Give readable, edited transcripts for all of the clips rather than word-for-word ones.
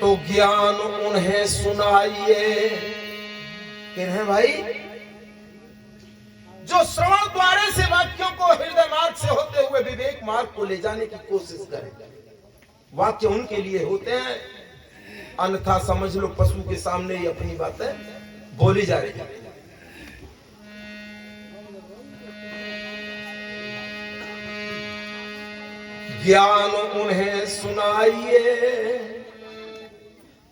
तो ज्ञान उन्हें सुनाइए। किन्हें भाई? जो श्रवण द्वारे से वाक्यों को हृदय मार्ग से होते हुए विवेक मार्ग को ले जाने की कोशिश करें। वाक्य उनके लिए होते हैं, अन्यथा समझ लो पशु के सामने ही अपनी बातें बोली जा रही है। ज्ञान उन्हें सुनाइए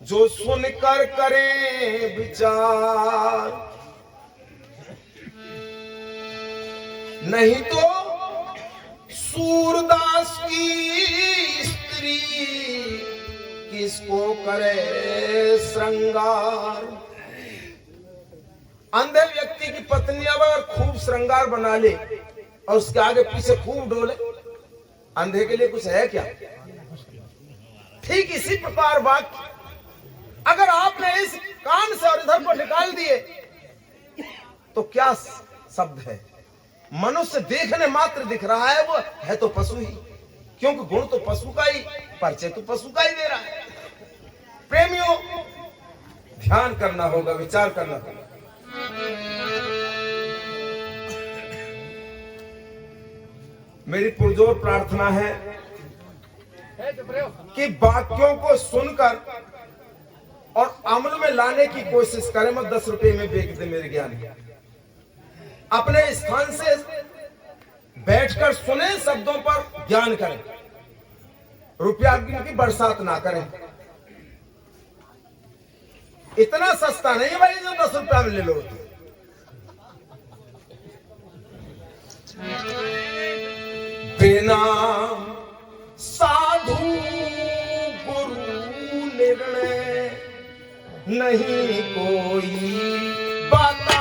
जो सुनकर करें विचार, नहीं तो सूरदास की स्त्री किसको करे श्रृंगार। अंधे व्यक्ति की पत्नी अगर खूब श्रृंगार बना ले और उसके आगे पीछे खूब डोले, अंधे के लिए कुछ है क्या? ठीक इसी प्रकार वाक्य अगर आपने इस कान से और इधर को निकाल दिए तो क्या शब्द है? मनुष्य देखने मात्र दिख रहा है, वो है तो पशु ही, क्योंकि गुण तो पशु का ही, परिचय तो पशु का ही दे रहा है। प्रेमियों, ध्यान करना होगा, विचार करना होगा। मेरी पुरजोर प्रार्थना है कि वाक्यों को सुनकर और अमल में लाने की कोशिश करें। मत 10 रुपए में बेच दे मेरे ज्ञान। अपने स्थान से बैठकर सुने, शब्दों पर ज्ञान करें, रुपया की बरसात ना करें। इतना सस्ता नहीं है भाई जो 10 रुपया में ले लो। बिना साधु गुरु निर्णय नहीं कोई बाता।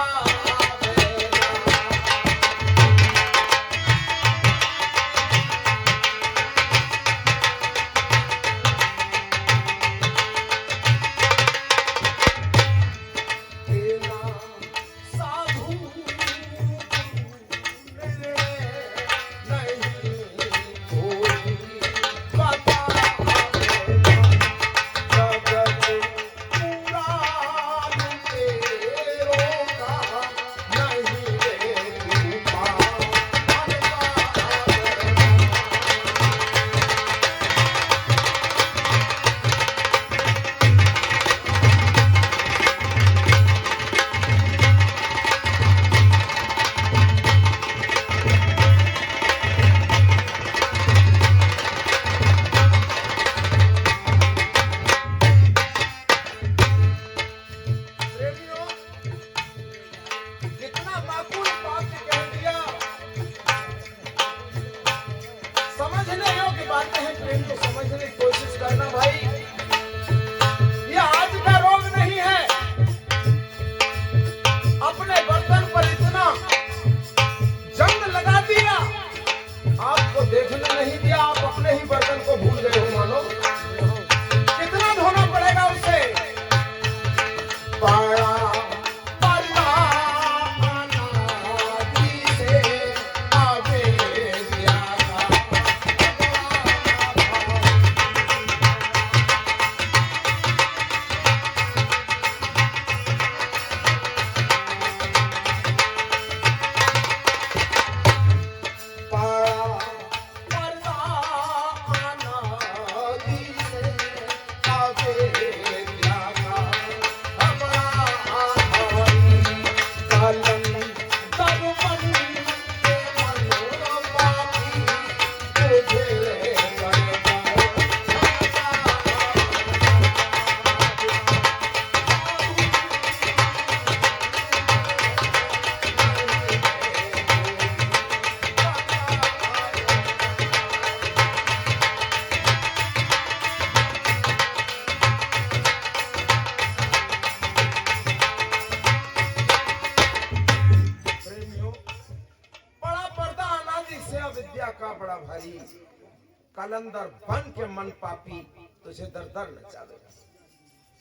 कलंदर बन के मन पापी तुझे दर दर न चालेगा।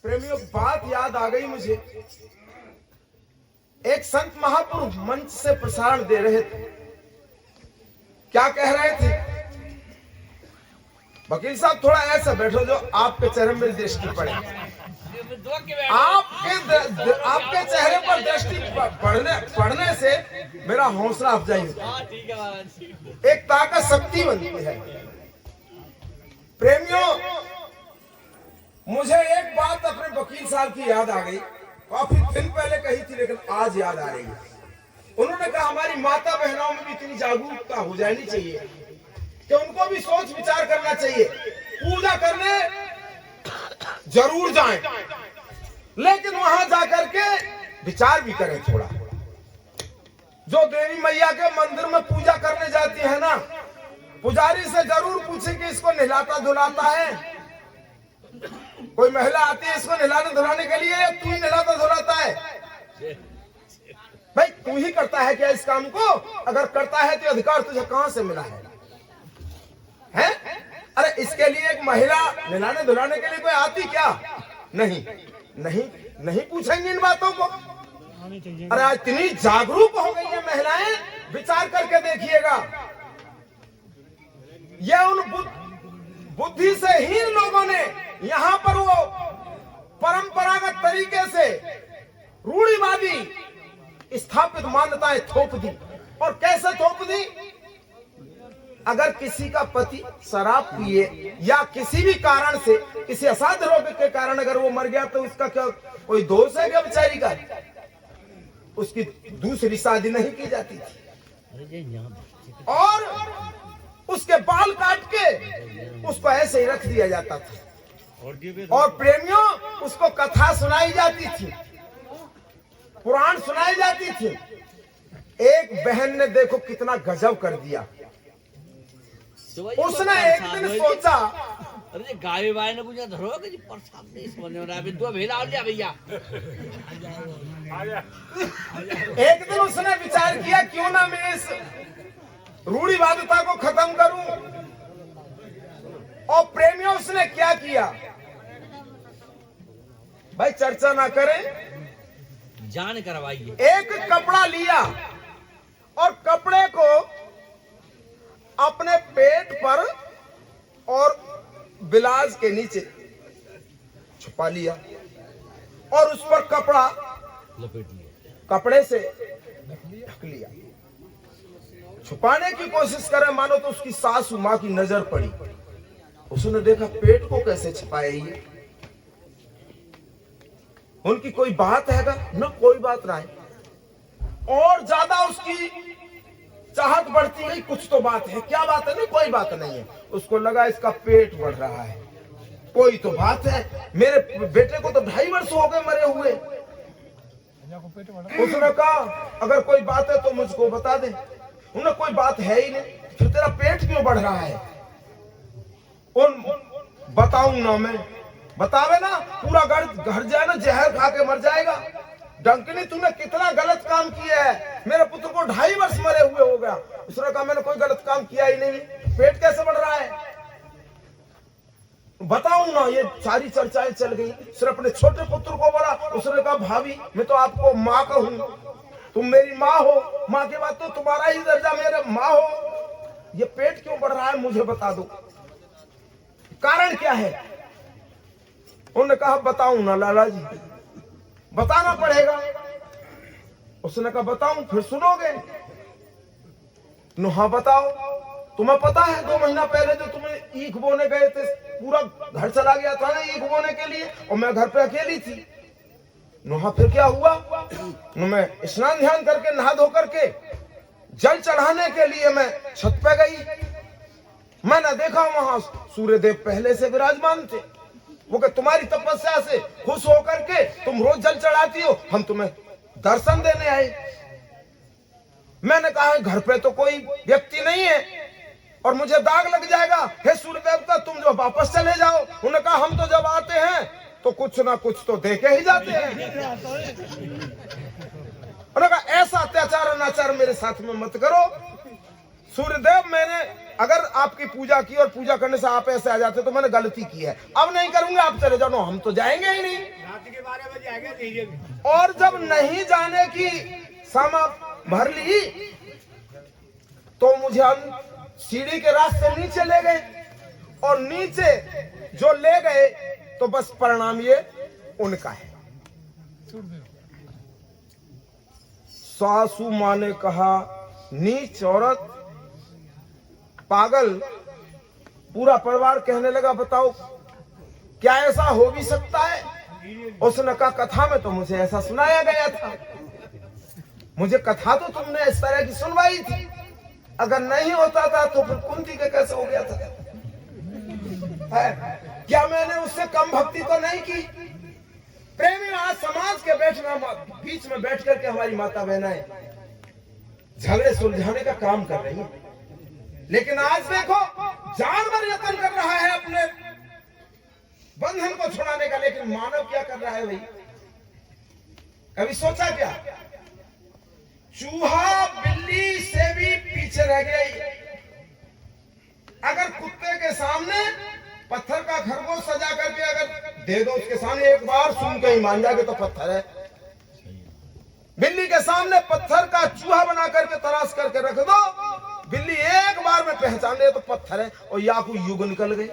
प्रेमियों, बात याद आ गई मुझे। एक संत महापुरुष मंच से प्रसारण दे रहे थे। क्या कह रहे थे? वकील साहब थोड़ा ऐसा बैठो जो आपके चेहरे में दृष्टि पड़े। आपके चेहरे पर दृष्टि पड़ने से मेरा हौसला अफजाई होता है, एक ताकत शक्ति बनती है। प्रेमियों, मुझे एक बात अपने वकील साहब की याद आ गई, काफी दिन पहले कही थी लेकिन आज याद आ रही है। उन्होंने कहा हमारी माता बहनों में भी इतनी जागरूकता हो जानी चाहिए कि उनको भी सोच विचार करना चाहिए। पूजा करने जरूर जाएं, लेकिन वहां जाकर के विचार भी करें थोड़ा। जो देवी मैया के मंदिर में पूजा करने जाती है ना, पुजारी से जरूर पूछे कि इसको नहलाता धुलाता है। कोई महिला आती है इसको नहलाने धुलाने के लिए, तू ही नहलाता धुलाता है? भाई तू ही करता है क्या इस काम को? अगर करता है तो अधिकार तुझे कहां से मिला है? अरे इसके लिए एक महिला नहलाने धुलाने के लिए कोई आती क्या? नहीं नहीं नहीं पूछेंगे इन बातों को। अरे आज इतनी जागरूक हो गई है महिलाएं, विचार करके देखिएगा। ये उन बुद्धि से हीन लोगों ने यहाँ पर वो परंपरागत तरीके से रूढ़िवादी स्थापित मान्यताएं थोप दी। और कैसे थोप दी? अगर किसी का पति शराब पिए या किसी भी कारण से, किसी असाध्य रोग के कारण अगर वो मर गया तो उसका क्या कोई दोष है क्या बेचारी का? उसकी दूसरी शादी नहीं की जाती थी और उसके बाल काट के उसको ऐसे ही रख दिया जाता था। और प्रेमियों, उसको कथा सुनाई जाती थी, पुराण सुनाई जाती थी। एक बहन ने देखो कितना गजब कर दिया। उसने एक दिन सोचा, अरे गाय वाय ने पूछा धरो कि प्रसाद नहीं समझ में रहा है, दो भेला आ गया भैया। एक दिन उसने विचार किया क्यों ना मैं इस रूढ़िवादिता को खत्म करूं। और प्रेमियों, उसने क्या किया? भाई चर्चा ना करें, जान करवाइए। एक कपड़ा लिया और कपड़े को अपने पेट पर और बिलाज के नीचे छुपा लिया और उस पर कपड़ा लपेट लिया, कपड़े से ढक लिया। छुपाने की कोशिश करे मानो तो उसकी सासू मां की नजर पड़ी। उसने देखा पेट को कैसे छुपाए ये, उनकी कोई बात है ना? कोई बात ना है। और ज्यादा उसकी चाहत बढ़ती गई, कुछ तो बात है। क्या बात है? नहीं कोई बात नहीं है। उसको लगा इसका पेट बढ़ रहा है, कोई तो बात है। मेरे बेटे को तो 2.5 वर्ष हो गए मरे हुए। उसने कहा अगर कोई बात है तो मुझको बता दे। उन्हें कोई बात है ही नहीं, फिर तेरा पेट क्यों बढ़ रहा है? बताऊं ना मैं? बतावे ना, पूरा घर जाए ना, जहर खा के मर जाएगा। डंकनी, तूने कितना गलत काम किया है। मेरे पुत्र को 2.5 वर्ष मरे हुए हो गया। उसने कहा मैंने कोई गलत काम किया ही नहीं, पेट कैसे बढ़ रहा है? बताऊं ना? ये सारी चर्चाएं चल गई। सिर्फ अपने छोटे पुत्र को बोला। उसने कहा भाभी मैं तो आपको माँ कहूं, तुम मेरी माँ हो, माँ के बाद तो तुम्हारा ही दर्जा मेरे माँ हो। ये पेट क्यों बढ़ रहा है मुझे बता दो, कारण क्या है? उन्होंने कहा बताऊं ना लाला जी, बताना पड़ेगा। उसने कहा बताऊं, फिर सुनोगे? हाँ बताओ। तुम्हें पता है 2 महीना पहले जो तुम्हें ईख बोने गए थे, पूरा घर चला गया था ना ईख बोने के लिए, और मैं घर पे अकेली थी। हाँ फिर क्या हुआ? मैं स्नान ध्यान करके नहा धो करके जल चढ़ाने के लिए मैं छत पे गई। मैंने देखा वहां सूर्य देव पहले से विराजमान थे। वो कि तुम्हारी तपस्या से खुश होकर के तुम रोज जल चढ़ाती हो, हम तुम्हें दर्शन देने आए। मैंने कहा घर पे तो कोई व्यक्ति नहीं है और मुझे दाग लग जाएगा। हे सूर्य देवता, तुम जो वापस चले जाओ। उन्होंने कहा हम तो जब आते हैं तो कुछ ना कुछ तो देके ही जाते हैं। उन्होंने कहा ऐसा अत्याचार अनाचार मेरे साथ में मत करो सूर्यदेव। मैंने अगर आपकी पूजा की और पूजा करने से आप ऐसे आ जाते तो मैंने गलती की है, अब नहीं करूंगा, आप चले जाओ। हम तो जाएंगे ही नहीं। रात के 12 बजे आ गए। और जब नहीं जाने की समा भर ली तो मुझे हम सीढ़ी के रास्ते नीचे ले गए और नीचे जो ले गए तो बस परिणाम ये उनका है। सासू माँ ने कहा नीच औरत, पागल। पूरा परिवार कहने लगा बताओ क्या ऐसा हो भी सकता है? उसने कहा कथा में तो मुझे ऐसा सुनाया गया था, मुझे कथा तो तुमने इस तरह की सुनवाई थी, अगर नहीं होता था तो फिर कुंती के कैसे हो गया था? है? क्या मैंने उससे कम भक्ति तो नहीं की? प्रेमी, आज समाज के बीच में बैठ करके हमारी माता बहनाएं झगड़े सुलझाने का काम कर रही हैं, लेकिन आज देखो जानवर यत्न कर रहा है अपने बंधन को छुड़ाने का, लेकिन मानव क्या कर रहा है भाई? कभी सोचा क्या? चूहा बिल्ली से भी पीछे रह गया। अगर कुत्ते के सामने पत्थर का खरगोश सजा करके अगर दे दो उसके सामने, एक बार सुन के ही मान जाएगा तो पत्थर है। बिल्ली के सामने पत्थर का चूहा बना करके तराश करके रख दो, बिल्ली एक बार में पहचान ले तो पत्थर है। और याकू युग निकल गए,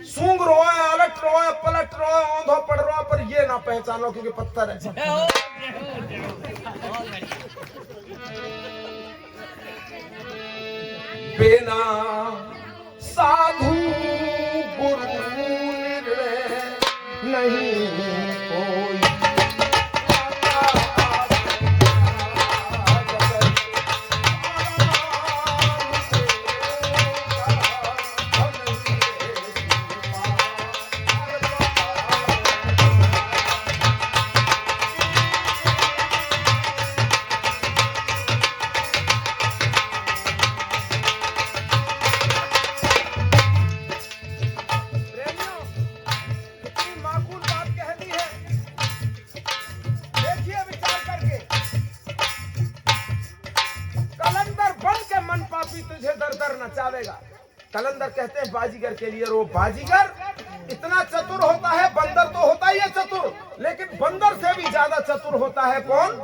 सूंघ रोए, अलट रोए, पलट रोए, औंधो पड़ रोए, पर ये ना पहचानो क्योंकि पत्थर है। बिना साधु गुरु निर्णय नहीं कोई। कलंदर कहते हैं बाजीगर के लिए, वो बाजीगर इतना चतुर होता है, बंदर तो होता ही है चतुर, लेकिन बंदर से भी ज्यादा चतुर होता है कौन?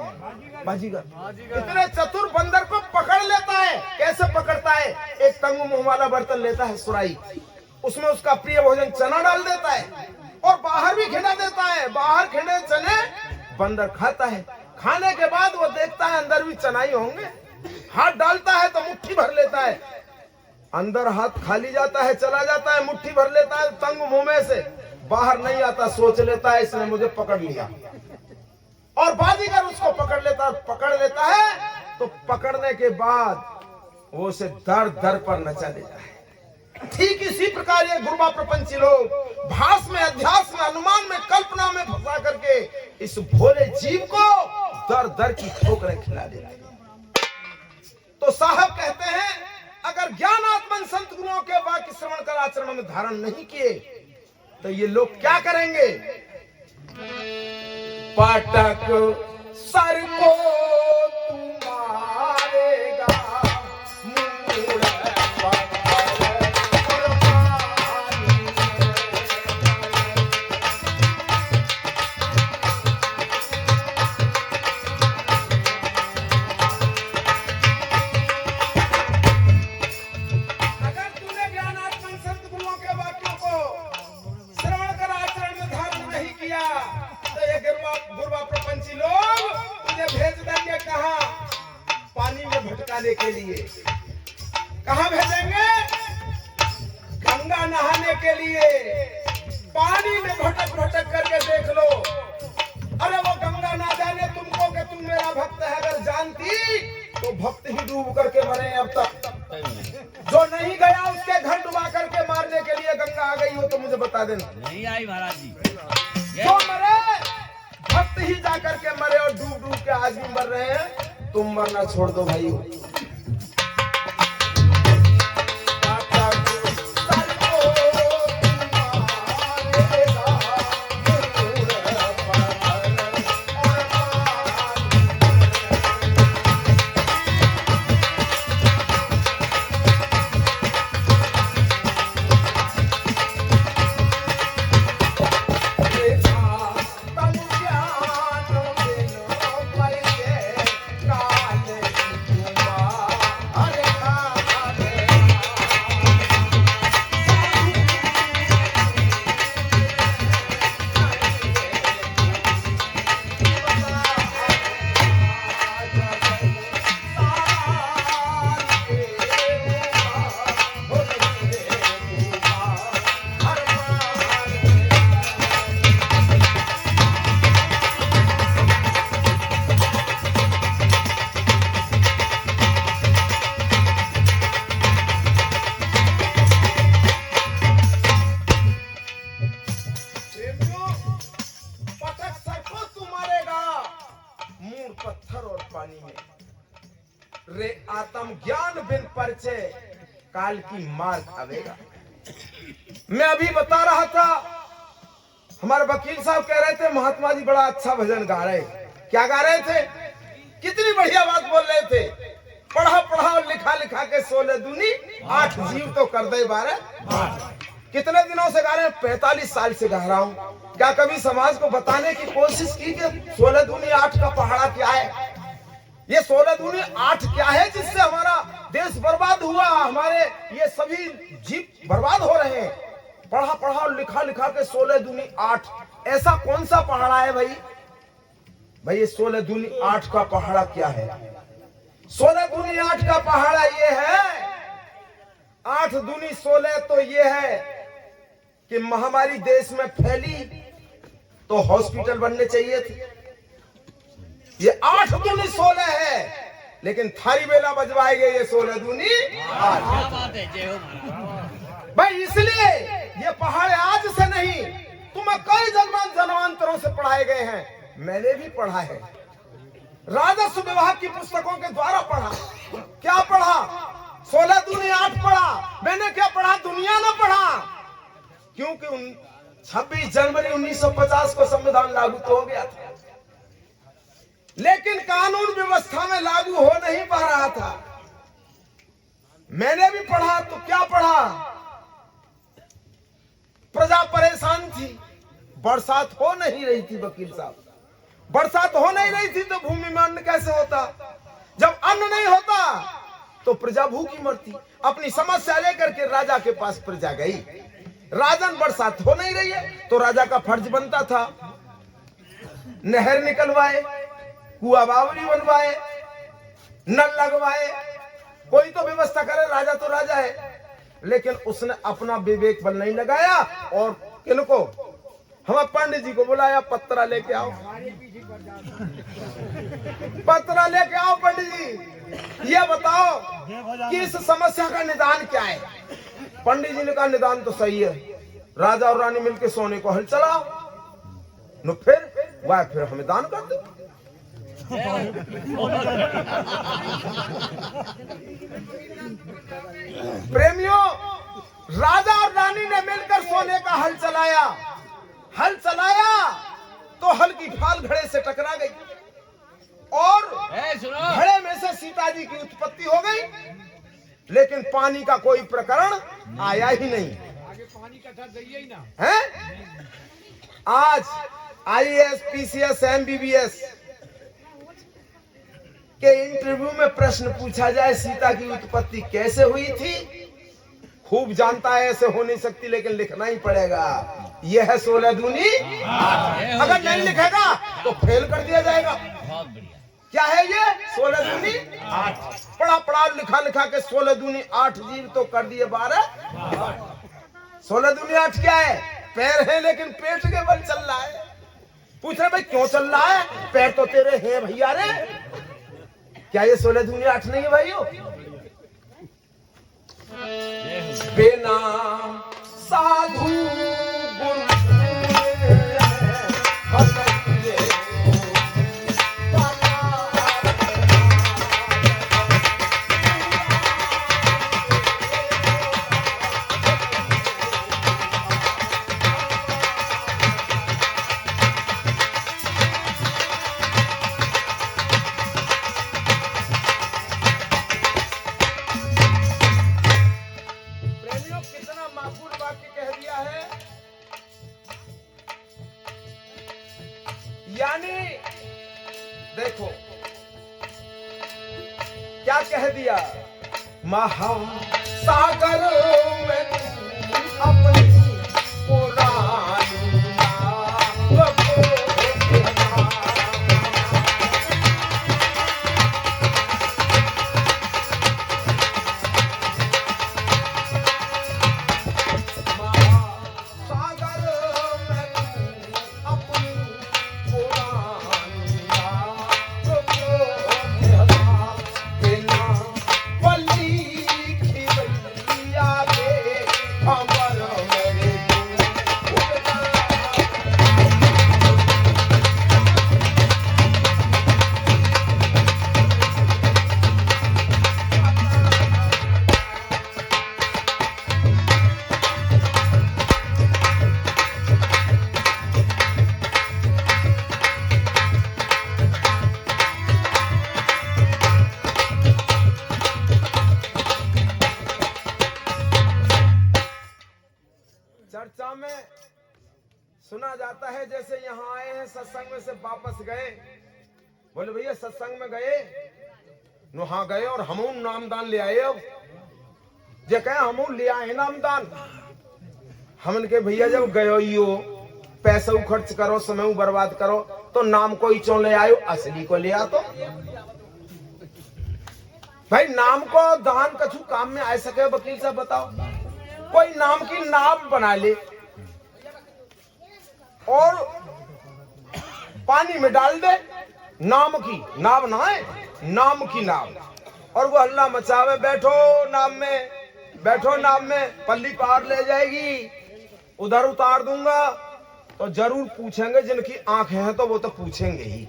बाजीगर। इतने चतुर बंदर को पकड़ लेता है। कैसे पकड़ता है? एक तंगु मुंह वाला बर्तन लेता है सुराई, उसमें उसका प्रिय भोजन चना डाल देता है और बाहर भी खिला देता है। बाहर खिले चने बंदर खाता है, खाने के बाद वो देखता है अंदर भी चना ही होंगे, हाथ डालता है तो मुट्ठी भर लेता है, अंदर हाथ खाली जाता है, चला जाता है, मुट्ठी भर लेता है तंग मुंह में से, बाहर नहीं आता, सोच लेता है इसने मुझे पकड़ लिया। और बाजीगर उसको पकड़ लेता है तो पकड़ने के बाद वो उसे दर दर पर नचा देता है। ठीक इसी प्रकार ये गुरुवा प्रपंची लोग भास में, अध्यास में, अनुमान में, कल्पना में फंसा करके इस भोले जीव को दर दर की ठोकरें खिला देते हैं। तो साहब कहते हैं अगर ज्ञानात्मन संत गुरुओं के वाक्य श्रवण कर आचरण में धारण नहीं किए तो ये लोग क्या करेंगे? पाटक सर को मारेगा, के लिए कहां भेजेंगे? गंगा नहाने के लिए। पानी में भटक भटक करके देख लो, अरे वो गंगा ना जाने तुमको कि तुम मेरा भक्त है, अगर जानती तो भक्त ही डूब करके मरे। अब तक जो नहीं गया उसके घर डुबा करके मारने के लिए गंगा आ गई हो तो मुझे बता देना। नहीं आई महाराज जी। जो मरे भक्त ही जा करके मरे और डूब डूब के आज भी मर रहे हैं। तुम मरना छोड़ दो भाई। काल की मार खावेगा। मैं अभी बता रहा था, हमारे वकील साहब कह रहे थे महात्मा जी बड़ा अच्छा भजन गा रहे। क्या गा रहे थे? कितनी बढ़िया बात बोल रहे थे। पढ़ा पढ़ा और लिखा लिखा के 16 दूनी 8 जीव तो कर दे 12। कितने दिनों से गा रहे हैं? 45 साल से गा रहा हूं। क्या कभी समाज को बताने की कोशिश की कि 16 दूनी 8 का पहाड़ा क्या है? ये 16 दूनी 8 क्या है जिससे हमारा देश बर्बाद हुआ, हमारे ये सभी जीव बर्बाद हो रहे हैं। पढ़ा पढ़ा और लिखा लिखा के 16 दूनी 8, ऐसा कौन सा पहाड़ा है भाई? भाई ये 16 दूनी 8 का पहाड़ा क्या है? 16 दूनी 8 का पहाड़ा ये है, 8 दूनी 16 तो ये है कि महामारी देश में फैली तो हॉस्पिटल बनने चाहिए थे। ये 8 दूनी 16 है, लेकिन थारी बेला बजवाएंगे ये 16 दूनी 8। क्या बात है, जय हो महाराज। भाई इसलिए ये पहाड़ आज से नहीं, तुम्हें कई जन्मांतरों से पढ़ाए गए हैं। मैंने भी पढ़ा है, राजस्व विभाग की पुस्तकों के द्वारा पढ़ा। क्या पढ़ा? 16 दूनी 8 पढ़ा। मैंने क्या पढ़ा? दुनिया ने पढ़ा। क्योंकि 26 जनवरी 1950 को संविधान लागू तो हो गया था, लेकिन कानून व्यवस्था में लागू हो नहीं पा रहा था। मैंने भी पढ़ा तो क्या पढ़ा? प्रजा परेशान थी, बरसात हो नहीं रही थी। वकील साहब, बरसात हो नहीं रही थी तो भूमि में अन्न कैसे होता? जब अन्न नहीं होता तो प्रजा भूखी मरती। अपनी समस्या लेकर के राजा के पास प्रजा गई। राजन, बरसात हो नहीं रही है, तो राजा का फर्ज बनता था नहर निकलवाए, कुआ बावरी बनवाए, नल लगवाए, कोई तो व्यवस्था करे। राजा तो राजा है, लेकिन उसने अपना विवेक बल नहीं लगाया और किनको? हमें पंडित जी को बुलाया, पत्रा लेके आओ, पत्रा लेके आओ पंडित जी, ये बताओ कि इस समस्या का निदान क्या है? पंडित जी ने कहा निदान तो सही है, राजा और रानी मिलके सोने को हल चलाओ, न फिर हमें दान कर दो। प्रेमियों, राजा और रानी ने मिलकर सोने का हल चलाया। हल चलाया तो हल की फाल घड़े से टकरा गई और घड़े में से सीता जी की उत्पत्ति हो गई, लेकिन पानी का कोई प्रकरण आया ही नहीं। आगे पानी का था ही ना है? आज IAS, PCS, MBBS के इंटरव्यू में प्रश्न पूछा जाए सीता की उत्पत्ति कैसे हुई थी, खूब जानता है ऐसे हो नहीं सकती, लेकिन लिखना ही पड़ेगा। यह है 16 दूनी 8। अगर नहीं लिखेगा तो फेल कर दिया जाएगा। बहुत बढ़िया। क्या है ये? 16 दूनी 8। पढ़ा पढ़ा लिखा लिखा के 16 दूनी 8 जीव तो कर दिए 12। 16 दूनी 8 क्या है? पैर है लेकिन पेट के बल चल रहा है। पूछ रहे भाई क्यों चल रहा है? पैर तो तेरे हैं भैया रे। क्या ये 16 दूनी 8 नहीं है भाइयों? बिना साधु गुरु यानी देखो क्या कह दिया? महासागर में अपनी पुरानी I'm कथा में सुना जाता है जैसे यहाँ आए हैं सत्संग में से वापस गए, बोले भैया सत्संग में गए वहां गए और हम नामदान ले आए। अब जे कहे हम ले आए नामदान, हमन के भैया जब गए हो पैसा खर्च करो समय बर्बाद करो तो नाम को ही चो ले आयो, असली को ले आ तो भाई नाम को दान कछु काम में आ सके। वकील साहब बताओ, कोई नाम की नाव बना ले और पानी में डाल दे, नाम की नाव ना है, नाम की नाव, और वो हल्ला मचावे बैठो नाम में, बैठो नाम में, पल्ली पार ले जाएगी, उधर उतार दूंगा, तो जरूर पूछेंगे। जिनकी आंखें हैं तो वो तो पूछेंगे ही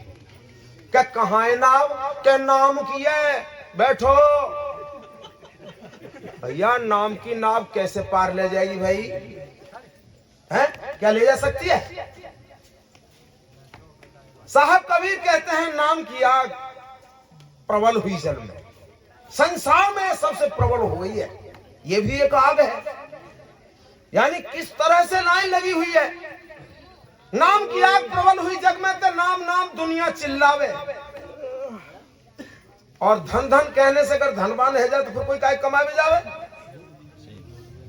क्या कहाँ है नाव, क्या नाम की है, बैठो। भैया नाम की नाव कैसे पार ले जाएगी भाई, है क्या ले जा सकती है? साहब कबीर कहते हैं नाम की आग प्रबल हुई जल में, संसार में सबसे प्रबल हो गई है, ये भी एक आग है। यानी किस तरह से लाइन लगी हुई है, नाम की आग प्रबल हुई जग में, तो नाम नाम दुनिया चिल्लावे। और धन धन कहने से अगर धनवान है जाए तो फिर कोई काय कमावे जावे,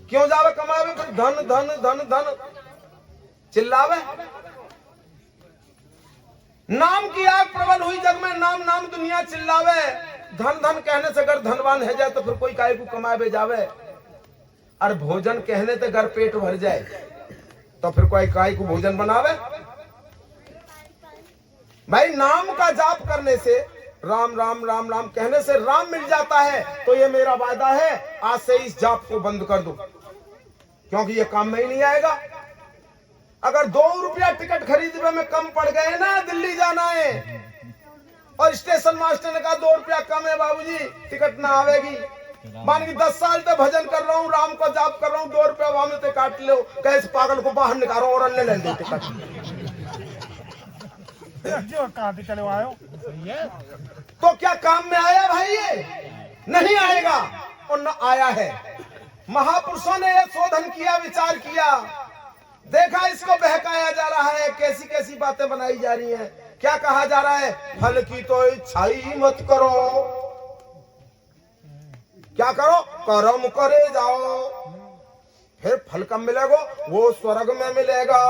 क्यों जावे कमावे, फिर धन धन धन धन चिल्लावे। नाम की आग प्रबल हुई जग में, नाम नाम दुनिया चिल्लावे। धन धन कहने से अगर धनवान है जाए तो फिर कोई काय को कमावे जावे। और भोजन कहने से अगर पेट भर जाए तो फिर कोई काय को भोजन बनावे। भाई नाम का जाप करने से, राम राम राम राम कहने से राम मिल जाता है, तो ये मेरा वादा है आज से इस जाप को बंद कर दो, क्योंकि ये काम में ही नहीं आएगा। अगर 2 रुपया टिकट खरीदने में कम पड़ गए ना, दिल्ली जाना है और स्टेशन मास्टर ने कहा 2 रुपया कम है बाबूजी, टिकट ना आवेगी। मान के 10 साल से भजन कर रहा हूँ, राम को जाप कर रहा हूँ, 2 रुपया वहां में काट लो, कैसे पागल को बाहर निकालो और अन्य ले लो टिकट। चले आयो तो क्या काम में आया भाई? ये नहीं आएगा और न आया है। महापुरुषों ने यह शोधन किया, विचार किया, देखा इसको बहकाया जा रहा है, कैसी कैसी बातें बनाई जा रही हैं। क्या कहा जा रहा है, फल की तो इच्छा ही मत करो, क्या करो, कर्म करे जाओ, फिर फल कब मिलेगा, वो स्वर्ग में मिलेगा,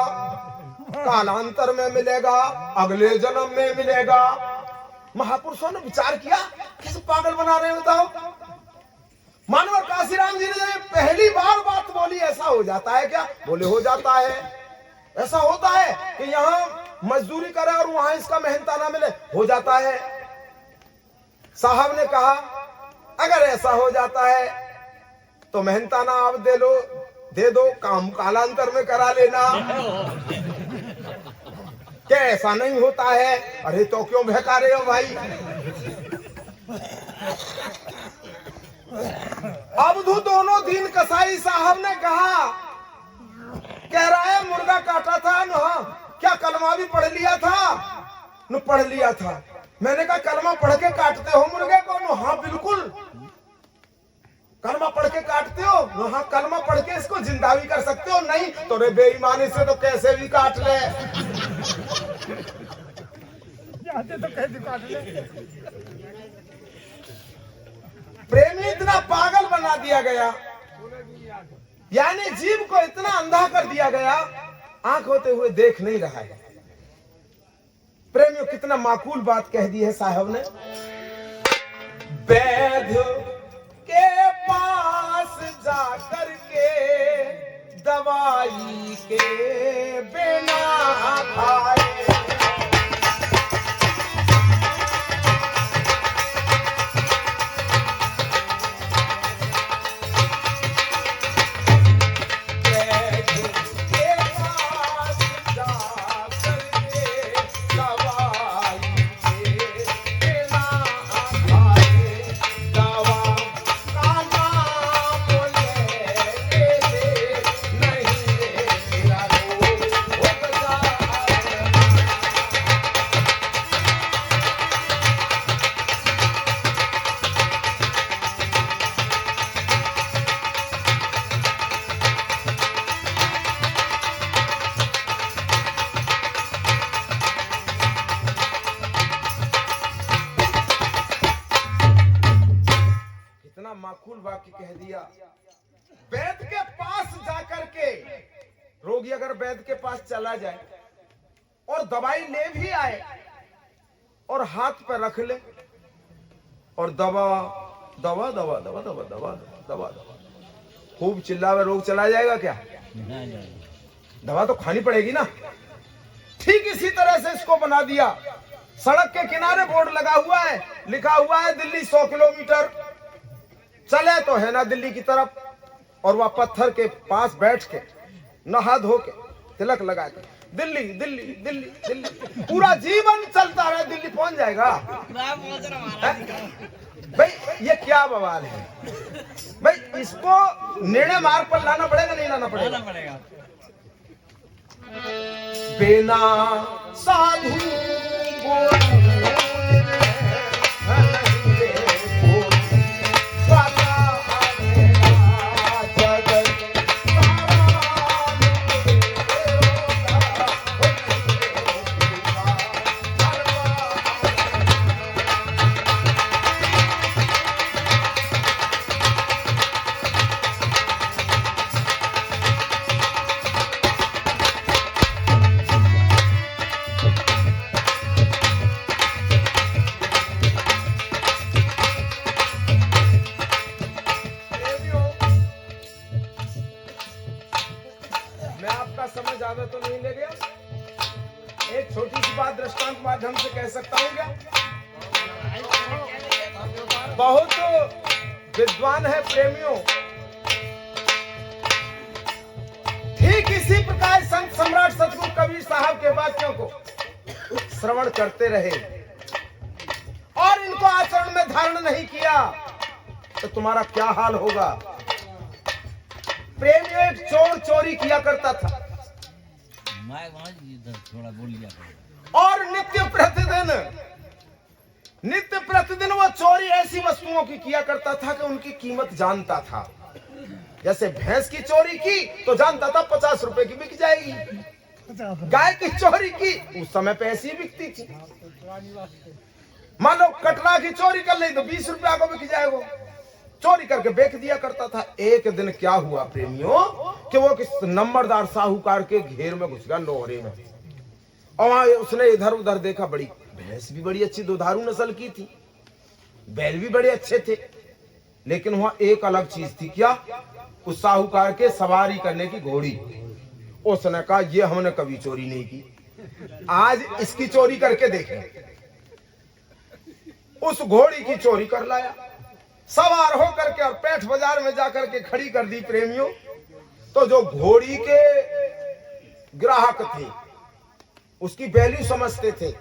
कालांतर में मिलेगा, अगले जन्म में मिलेगा। महापुरुषों ने विचार किया, कैसे पागल बना रहे हैं बताओ। मानव काशीराम जी ने जब पहली बार बात बोली, ऐसा हो जाता है क्या? बोले हो जाता है। ऐसा होता है कि यहाँ मजदूरी करे और वहां इसका मेहनताना मिले, हो जाता है। साहब ने कहा अगर ऐसा हो जाता है तो मेहनताना आप दे दो, काम कालांतर में करा लेना। क्या ऐसा नहीं होता है? अरे तो क्यों बहका रहे हो भाई? अवधू दोनों दिन कसाई साहब ने कहा, कह रहा है मुर्गा काटा था ना, क्या कलमा भी पढ़ लिया था? न पढ़ लिया था। मैंने कहा कलमा पढ़ के काटते हो मुर्गे को? न हाँ बिल्कुल, कलमा पढ़ के काटते हो? न हाँ, कलमा पढ़ के इसको जिंदा भी कर सकते हो। नहीं तो रे बेईमानी से तो कैसे भी काट ले, तो कैसे काट ले। प्रेमी इतना पागल बना दिया गया, यानी जीव को इतना अंधा कर दिया गया, आंख होते हुए देख नहीं रहा है। प्रेमियों कितना माकूल बात कह दी है साहब ने। वैद्य के पास जाकर के दवाई के बिना खाए, वाक्य कह दिया। वैद्य के पास जाकर के रोगी अगर वैद्य के पास चला जाए और दवाई ले भी आए और हाथ पर रख ले और दवा दवा दवा दवा दवा दवा दवा दवा खूब चिल्लावे, रोग चला जाएगा क्या? दवा तो खानी पड़ेगी ना। ठीक इसी तरह से इसको बना दिया। सड़क के किनारे बोर्ड लगा हुआ है, लिखा हुआ है दिल्ली 100 किलोमीटर चले तो है ना दिल्ली की तरफ, और वह पत्थर के पास बैठ के नहा धो के तिलक लगा के दिल्ली दिल्ली दिल्ली दिल्ली पूरा जीवन चलता रहे, दिल्ली पहुंच जाएगा। भाई ये क्या बवाल है भाई? इसको निर्णय मार्ग पर लाना पड़ेगा, नहीं लाना पड़ेगा? बिना साधु समय ज्यादा तो नहीं ले गया, एक छोटी सी बात दृष्टांत माध्यम से कह सकता हूं क्या? बहुत विद्वान है प्रेमियों। ठीक इसी प्रकार संत सम्राट सतगुरु कबीर साहब के वाक्यों को श्रवण करते रहे और इनको आचरण में धारण नहीं किया तो तुम्हारा क्या हाल होगा? प्रेमियों, एक चोर चोरी किया करता था थोड़ा बोल लिया और नित्य प्रतिदिन वो चोरी ऐसी वस्तुओं की किया करता था कि उनकी कीमत जानता था। जैसे भैंस की चोरी की तो जानता था 50 रुपए की बिक जाएगी, गाय की चोरी की उस समय पे ऐसी बिकती थी। मान लो कटरा की चोरी कर ली तो 20 रुपया को बिक जाएगा, चोरी करके बेच दिया करता था। एक दिन क्या हुआ प्रेमियों कि वो किस नंबरदार साहूकार के घेर में घुस गया लोहरे में, और वहां उसने इधर उधर देखा, बड़ी भैंस भी बड़ी अच्छी दुधारू नस्ल की थी, बैल भी बड़े अच्छे थे, लेकिन वहां एक अलग चीज थी। क्या? उस साहूकार के सवारी करने की घोड़ी। उसने कहा ये हमने कभी चोरी नहीं की, आज इसकी चोरी करके देखें। उस घोड़ी की चोरी कर लाया, सवार होकर के और पेठ बाजार में जाकर के खड़ी कर दी प्रेमियों। तो जो घोड़ी के ग्राहक थे उसकी वैल्यू समझते थे,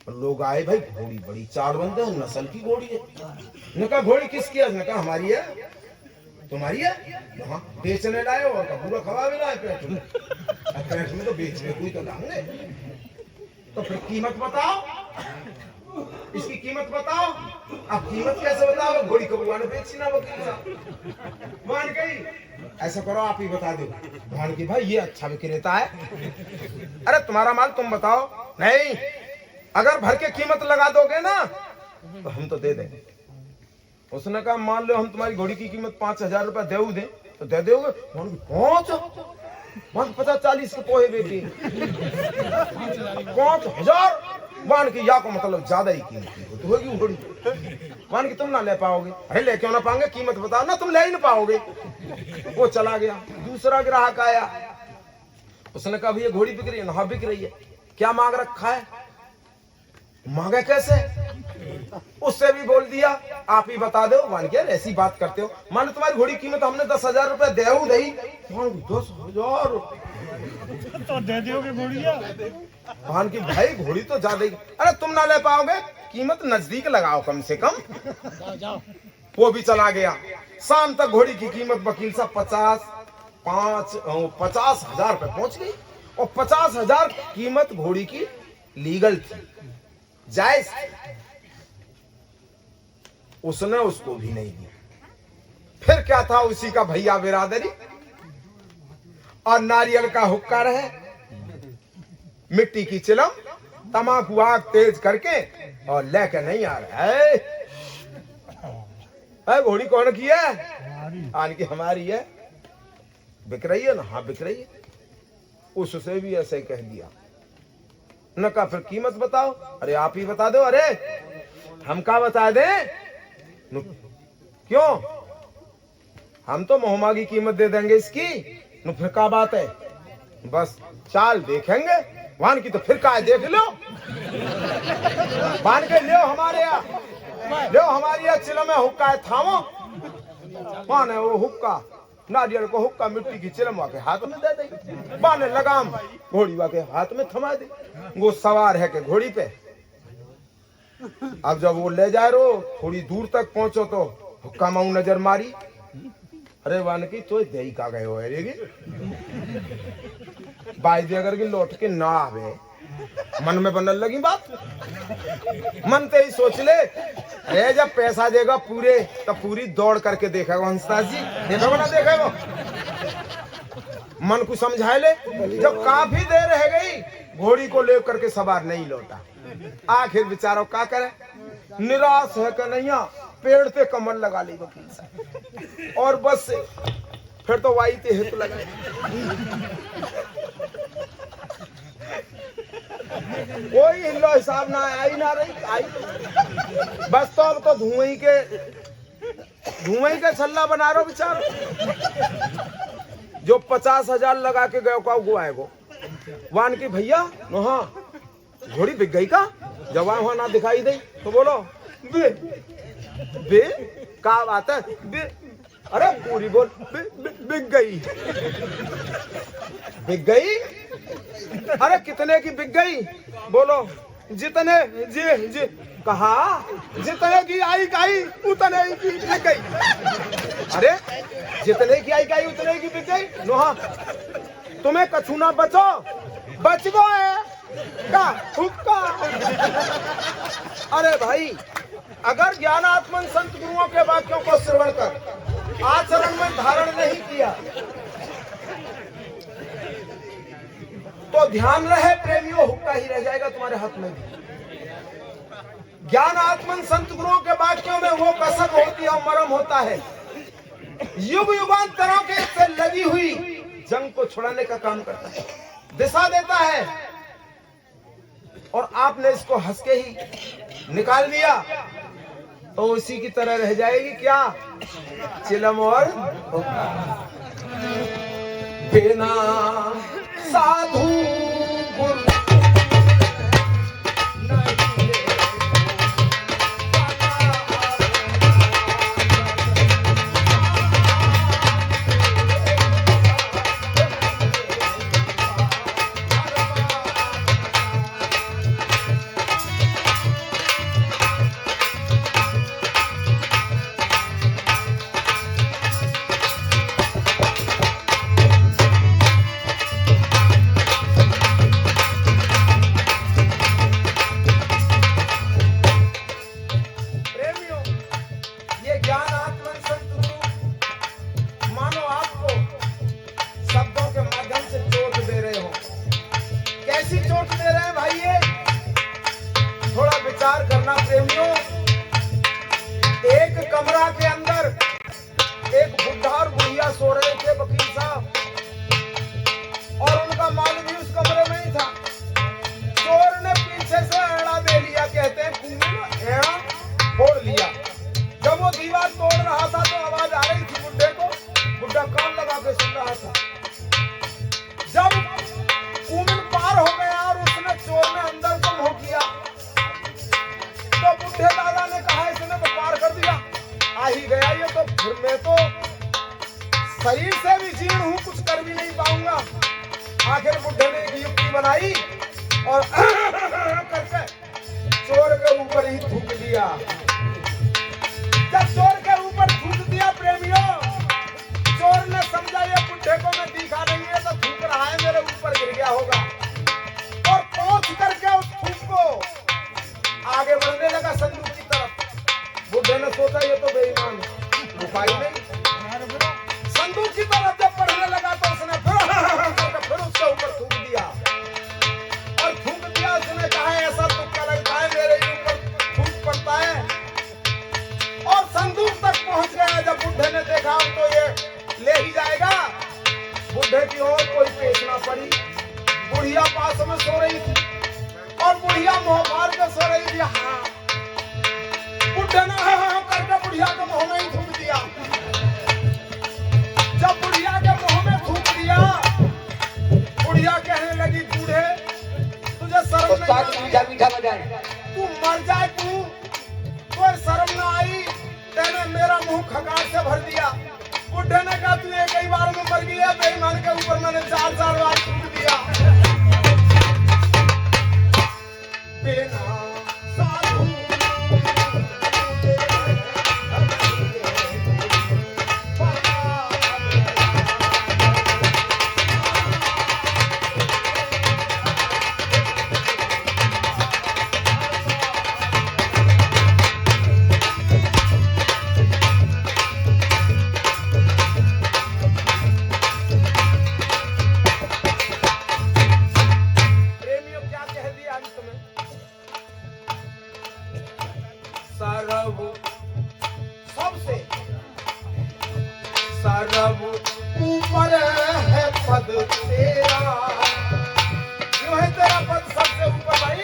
लोग आए, भाई घोड़ी बड़ी चालबंद है, नस्ल की घोड़ी है। ने कहा घोड़ी किसकी है? ने कहा हमारी है। तुम्हारी है? हाँ, बेचने लाए और पूरा खवा भी लाए पेट में तो बेचने कोई तो लाएंगे, तो फिर कीमत बताओ, इसकी कीमत बताओ। अब कीमत कैसे बताओ? घोड़ी को बुआ ने बेची ना, वकील साहब मान गई। ऐसा करो आप ही बता दो। मान की भाई ये अच्छा विक्रेता है। अरे तुम्हारा माल तुम बताओ। नहीं, अगर भर के कीमत लगा दोगे ना तो हम तो दे देंगे। उसने कहा मान लो हम तुम्हारी घोड़ी की कीमत 5000 रुपया दें तो दे दोगे? 50-40 के पोहे बेचे 5000 मान की, या को मतलब ज्यादा ही कीमत तो होगी घोड़ी। मान की तुम ना ले पाओगे। अरे ले क्यों ना पाओगे? कीमत बताओ ना, तुम ले ही ना पाओगे। वो चला गया। दूसरा ग्राहक आया, उसने कहा भैया घोड़ी बिक रही है? हाँ बिक रही है। क्या मांग रखा है? मांगे कैसे? उससे भी बोल दिया आप ही बता दो। मान के ऐसी बात करते हो? मान तुम्हारी घोड़ी कीमत हमने 10,000 रुपए देऊ दही। 10,000 तो दे दोगे घोड़िया? मान की भाई घोड़ी तो ज्यादा ही। अरे तुम ना ले पाओगे, कीमत नजदीक लगाओ कम से कम। जाओ। वो भी चला गया। शाम तक घोड़ी की कीमत वकील साहब 50,000 रुपए पहुंच गई, और 50,000 कीमत घोड़ी की लीगल थी, जायज थी। उसने उसको भी नहीं दी। फिर क्या था? उसी का भैया बिरादरी और नारियल का हुक्का रहे, मिट्टी की चिलम, तमाकू आग तेज करके और लेकर नहीं आ रहा है। है घोड़ी कौन की है? हमारी आन की हमारी है। बिक रही है ना? हाँ बिक रही है। उससे भी ऐसे ही कह दिया। न कहा फिर कीमत बताओ। अरे आप ही बता दो। अरे हम क्या बता दें? क्यों? हम तो मोहमा की कीमत दे देंगे इसकी। न फिर क्या बात है? बस चाल देखेंगे। वान की तो फिर का देख लो। बांध के लियो हमारे यहाँ, लियो हमारी यहाँ चिलो में हुक्का है, थामो। कौन है वो हुक्का? नारियल को हुक्का मिट्टी की चिलम वाके हाथ में दे दे, बाने लगाम घोड़ी वाके हाथ में थमा दे। वो सवार है के घोड़ी पे। अब जब वो ले जा रो थोड़ी दूर तक पहुंचो तो हुक्का माऊ नजर मारी। अरे वान की तो दही का गए हो रे बाई दे अगर की लौट के ना आवे। मन में बनने लगी बात। मन ते ही सोच ले, अरे जब पैसा देगा पूरे तब पूरी दौड़ करके देखेगा हंसराज जी। देखोगे ना देखेगा? मन को समझाए ले। जब काफी देर रह गई घोड़ी को ले करके सवार नहीं लौटा। आखिर बेचारो क्या करे? निराश है कन्हैया, पेड़ पे कमर लगा ली वकील साहब और बस से फिर तो वाई ते हित लगाए। कोई हिल्लो हिसाब ना आई ना रही आई। बस तो अब तो धुएं के छल्ला बना रहा बेचारा। जो 50,000 लगा के गयो का वो आएगो। वान की भैया हाँ घोड़ी बिक गई का? जब वहां ना दिखाई दे तो बोलो बे बे का बात है? बे अरे पूरी बोल बिक गई। बिक गई? अरे कितने की बिक गई? बोलो जितने जी जी कहा जितने की आई काई उतने की बिक गई। अरे जितने की आई काई उतने की बिक गई। नोहा तुम्हें कछु ना बचो बच गो है का हुक्का। अरे भाई अगर ज्ञानात्मन संत गुरुओं के वाक्यों को श्रवण कर आचरण में धारण नहीं किया तो ध्यान रहे प्रेमियों हुक्का ही रह जाएगा तुम्हारे हाथ में। ज्ञान आत्मन संत गुरुओं के वाक्यों में वो कसक होती है और मरम होता है। युग युगांतरों के से लगी हुई जंग को छुड़ाने का काम करता है, दिशा देता है। और आपने इसको हंस के ही निकाल दिया तो उसी की तरह रह जाएगी क्या? चिलम और बिना साधु गुरु करना प्रेमियों। एक कमरा के अंदर एक बुढ़ा और बुढ़िया सो रहे थे वकील साहब, और उनका माल भी उस कमरे में ही था। चोर ने पीछे से एड़ा दे लिया, कहते हैं कुंगल एड़ा फोड़ लिया। जब वो दीवार तोड़ रहा था तो आवाज आ रही थी बुढ़े को, बुढ़ा कान लगा के सुन रहा था। जब कुंगल पार हो गया और उसने चोर ने अंदर को मुंह किया तो बुढ़े दादा ने कहा इसने तो पार कर दिया, आ ही गया ये तो, फिर मैं तो शरीर से भी जीर्ण हूं, कुछ कर भी नहीं पाऊंगा। आखिर बुढ़े ने एक युक्ति बनाई और करके चोर के ऊपर ही थूक दिया। जब चोर के ऊपर थूक दिया प्रेमियों, चोर ने समझा ये बुढ़े को मैं दिखा नहीं है तो थूक रहा है, मेरे ऊपर गिर गया होगा, और पहुंच करके उस थूक को आगे बढ़ने लगा संदूक की तरफ। बुढ़े ने सोचा ये तो बेईमान उपाय नहीं। संदूक की तरफ जब बढ़ने लगा तो उसने फिर उसके ऊपर थूक दिया, और थूक दिया उसने कहा ऐसा तुक्का लगता है मेरे ऊपर थूक पड़ता है, और संदूक तक पहुंच में सो रही थी और बुढ़िया मुंह मार के सो रही थी। हाँ, बुढ़े ने हाँ करके बुढ़िया के मुंह में ही थूक दिया। जब बुढ़िया के मुंह में थूक दिया, बुढ़िया कहने लगी, बूढ़े तुझे शर्म नहीं आई? तू मर जाए, तू कोई शर्म ना आई? तेने मेरा मुंह खगार से भर दिया। बुढ़े ने कहा, तू एक ही बार में मर गया, बेईमान के ऊपर मैंने 4-4 बार थूक दिया। बिना साधु सर्व ऊपर है पद तेरा। क्यों है तेरा पद सबसे ऊपर भाई?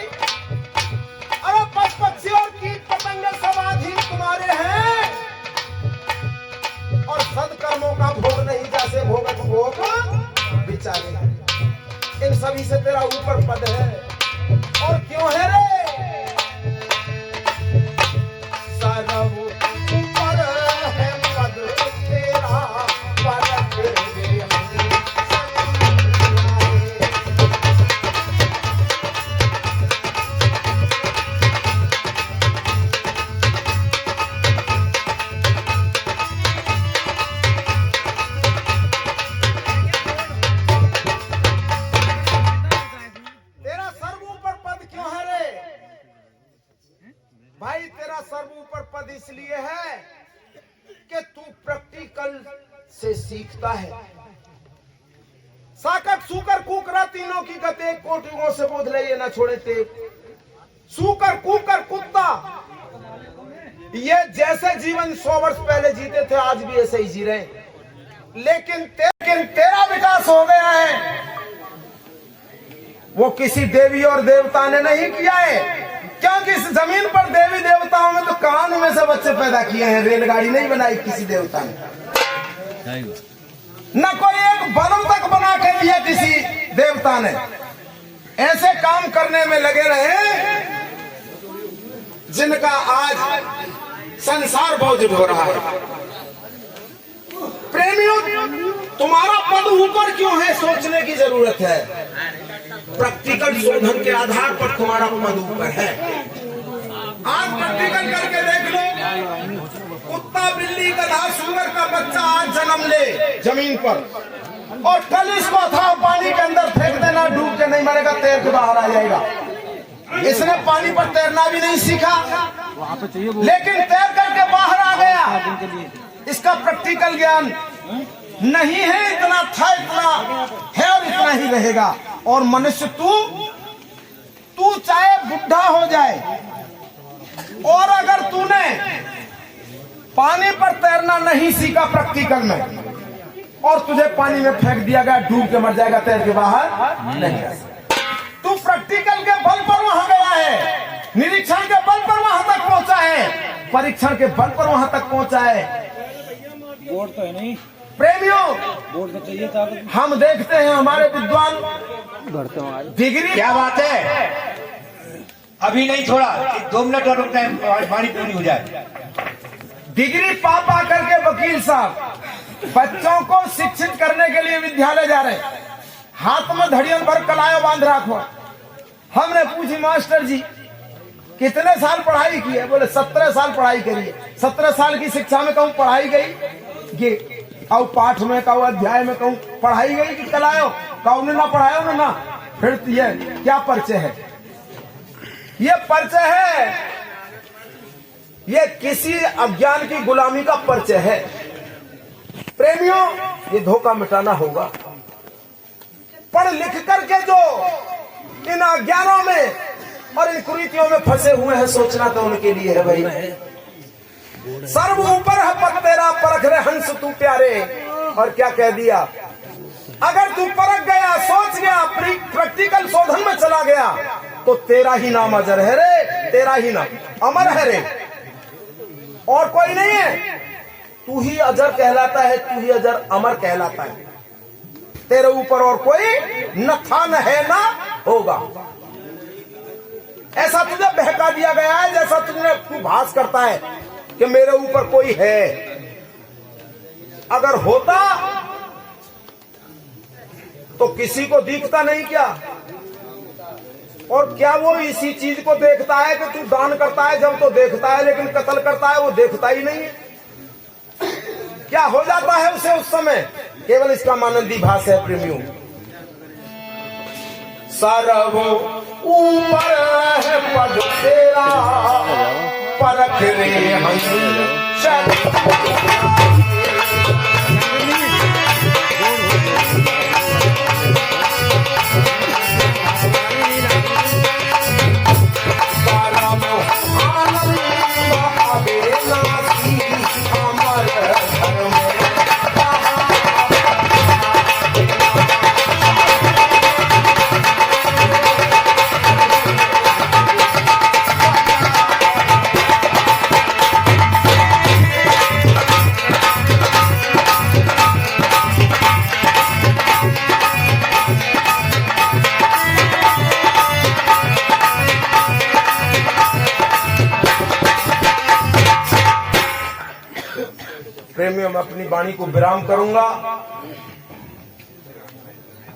अरे पशु पक्षी और कीट पतंगे सब अधीन तुम्हारे हैं, और सदकर्मों का भोग नहीं जैसे भोगत भोग बिचारे। इन सभी से तेरा ऊपर पद है। और क्यों है रे? सर्व ऊपर है पद तेरा, परख दे तेरा सर्व ऊपर पद क्यों है रे भाई? तेरा सर्व ऊपर पद इसलिए है कि तू प्रैक्टिकल से सीखता है। साकट सूकर कुकरा तीनों की गते कोटियों से बोध ले, ये न छोड़े ते। सूकर कुकर कुत्ता ये जैसे जीवन 100 वर्ष पहले जीते थे, आज भी ऐसे ही जी रहे। लेकिन तेरा विकास हो गया है, वो किसी देवी और देवता ने नहीं किया है। क्योंकि इस जमीन पर देवी देवताओं में तो कान में से बच्चे पैदा किए हैं, रेलगाड़ी नहीं बनाई किसी देवता ने। न कोई एक बल्ब तक बना के दिया किसी देवता ने। ऐसे काम करने में लगे रहे जिनका आज संसार मौजूद हो रहा है। प्रेमियों, तुम्हारा पद ऊपर क्यों है सोचने की जरूरत है। प्रैक्टिकल शोधन के आधार पर तुम्हारा पद ऊपर है। आज प्रैक्टिकल करके देख लो, कुत्ता बिल्ली गधा सूअर का बच्चा आज जन्म ले जमीन पर, और कल इसको था पानी के अंदर फेंक देना, डूब के नहीं मरेगा, तैर के बाहर आ जाएगा। इसने पानी पर तैरना भी नहीं सीखा, लेकिन तैर करके बाहर आ गया। इसका प्रैक्टिकल ज्ञान नहीं है, इतना था, इतना है और इतना ही रहेगा। और मनुष्य तू चाहे बुढ़ा हो जाए, और अगर तूने पानी पर तैरना नहीं सीखा प्रैक्टिकल में, और तुझे पानी में फेंक दिया गया, डूब के मर जाएगा, तैर के बाहर नहीं आ सकता। तू प्रैक्टिकल के बल पर वहां गया है, निरीक्षण के बल पर वहां तक पहुंचा है, परीक्षण के बल पर वहां तक पहुंचा है। बोर्ड तो है नहीं प्रेमियों, बोर्ड तो चाहिए था। हम देखते हैं हमारे विद्वान डिग्री। क्या बात है, अभी नहीं, थोड़ा 2 मिनट और रुकते हैं, पानी पूरी हो जाए। डिग्री पा करके वकील साहब बच्चों को शिक्षित करने के लिए विद्यालय जा रहे, हाथ में धड़ियन भर कलायो बांध रखो। हमने पूछी, मास्टर जी कितने साल पढ़ाई की है? बोले 17 साल पढ़ाई करी है। 17 साल की शिक्षा में कहूँ पढ़ाई गई, ये कहूँ पाठ में, कहूँ अध्याय में, कहूँ पढ़ाई गई कि कलायो? कहूँ ना पढ़ायो ना। फिर ये क्या परिचय है? ये परिचय है, ये किसी अज्ञान की गुलामी का परिचय है। प्रेमियों, ये धोखा मिटाना होगा। पढ़ लिख करके जो इन अज्ञानों में और इन कुरीतियों में फंसे हुए हैं, सोचना तो उनके लिए है भाई। सर्व ऊपर है पद तेरा, परख रे हंस तू प्यारे। और क्या कह दिया? अगर तू परख गया, सोच गया, प्रैक्टिकल शोधन में चल तो तेरा ही नाम अजर है रे, तेरा ही नाम अमर है रे, और कोई नहीं है। तू ही अजर कहलाता है, तू ही अजर अमर कहलाता है। तेरे ऊपर और कोई न था, न है, न होगा। ऐसा तुझे बहका दिया गया है, जैसा तू भास करता है कि मेरे ऊपर कोई है। अगर होता तो किसी को दिखता नहीं क्या? और क्या वो इसी चीज को देखता है कि तू दान करता है जब तो देखता है, लेकिन कत्ल करता है वो देखता ही नहीं है। क्या हो जाता है उसे उस समय? केवल इसका मानंदी भाष है प्रेमियों। सर्व ऊपर है पद तेरा, परख रे हम प्रेमियों, मैं अपनी वाणी को विराम करूंगा।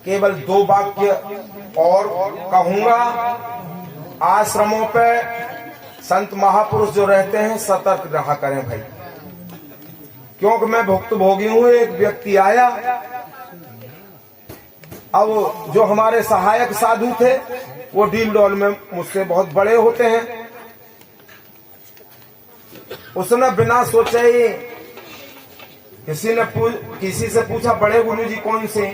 केवल 2 वाक्य और कहूंगा। आश्रमों पे संत महापुरुष जो रहते हैं सतर्क रहा करें भाई, क्योंकि मैं भुक्तभोगी हूं। एक व्यक्ति आया, अब जो हमारे सहायक साधु थे वो डील डॉल में मुझसे बहुत बड़े होते हैं। उसने बिना सोचे ही किसी से पूछा, बड़े गुरुजी कौन से?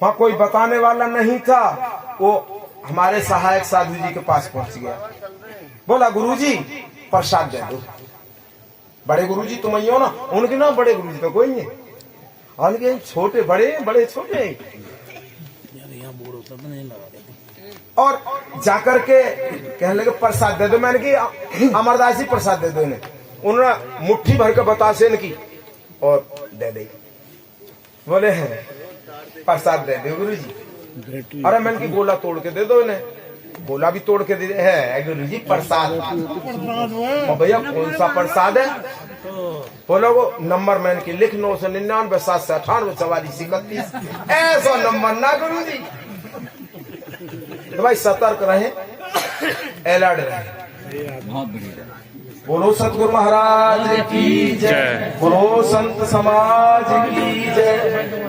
वहां कोई बताने वाला नहीं था। वो हमारे सहायक साधु जी के पास पहुंच गया, बोला गुरुजी प्रसाद दे दो। बड़े गुरुजी तुम ही हो ना? उनके ना बड़े गुरुजी तो कोई नहीं, उनके छोटे बड़े, बड़े छोटे। और जाकर के कहने लगे प्रसाद दे दो। मैंने कि अमरदास जी प्रसाद दे दो इन्हें। उन्होंने मुट्ठी भर के बतासे की और दे दी। बोले हैं प्रसाद दे दो गुरु जी। अरे मैंने की गोला तोड़ के दे दो इन्हें। गोला भी तोड़ के दे है गुरु जी प्रसाद। भैया कौन सा प्रसाद है? बोलो वो नंबर मैंने की लिख 999 798 44 31। ऐसा नंबर ना गुरु जी। तो भाई सतर्क रहें, अलर्ट रहें। बहुत बढ़िया। बोलो सतगुरु महाराज की जय, बोलो संत समाज की जय।